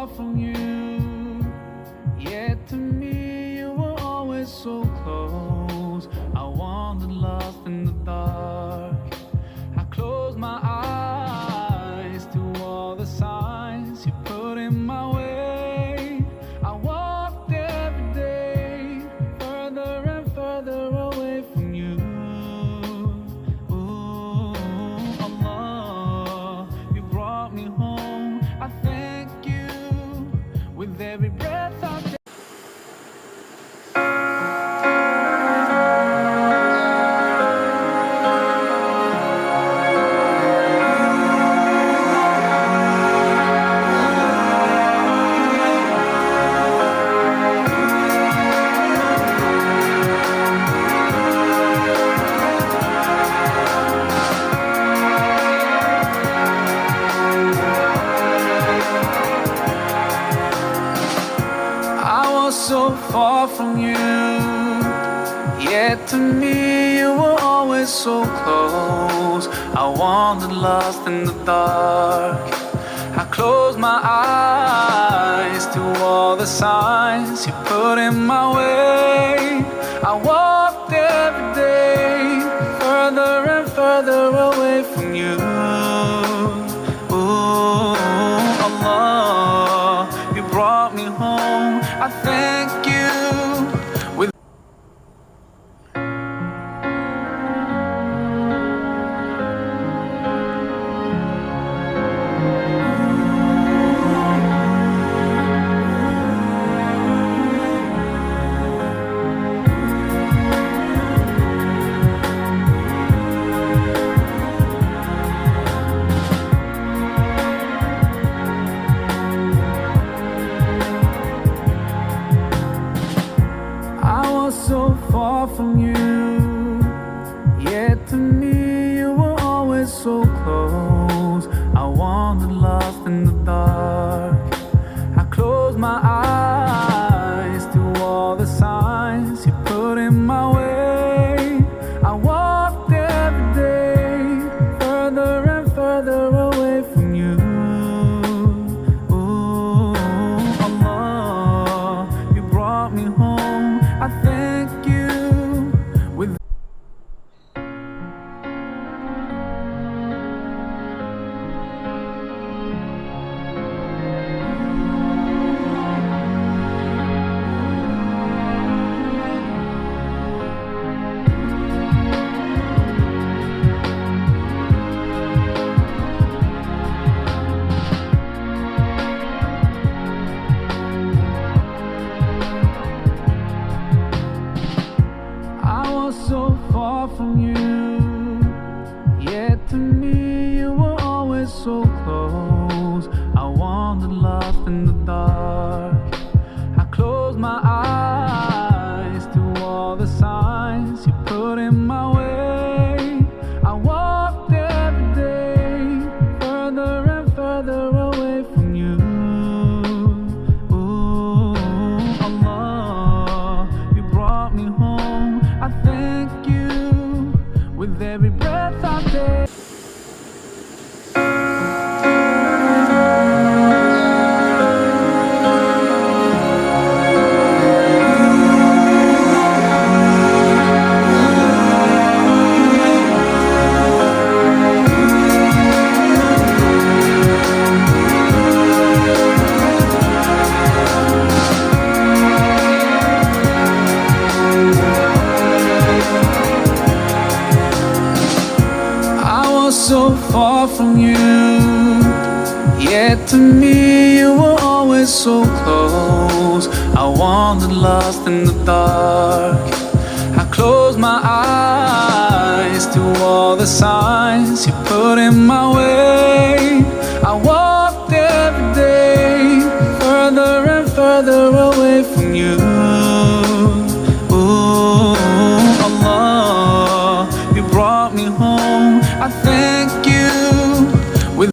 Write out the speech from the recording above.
far from you, yet to me you were always so close. I wandered lost in the dark. I closed my eyes to all the signs you put in my way. I walked every day further and further away from you. Ooh, Allah, you brought me home. I thank you with every breath I take. So far from you, yet to me you were always so close. I wandered lost in the dark. I closed my eyes to all the signs you put in my way. I walked every day further and further away from you. Ooh, Allah, you brought me home. I thank you with so far from you, yet to me you were always so close. I wandered lost in the dark. I closed my eyes to all the signs you put in my way. I walked every day further and further away from you. Ooh, Allah, you brought me home. I thank you with so far from you, yet to me you were always so close. I wandered lost in the dark. I closed my eyes to all the signs you put in my way. I walked every day further and further away from you. Ooh, Allah, you brought me home. I thank you with every breath I take. So far from you, yet to me you were always so close. I wandered lost in the dark. I closed my eyes to all the signs you put in my way. I walked every day further and further away from you. Ooh, Allah, you brought me home. I thank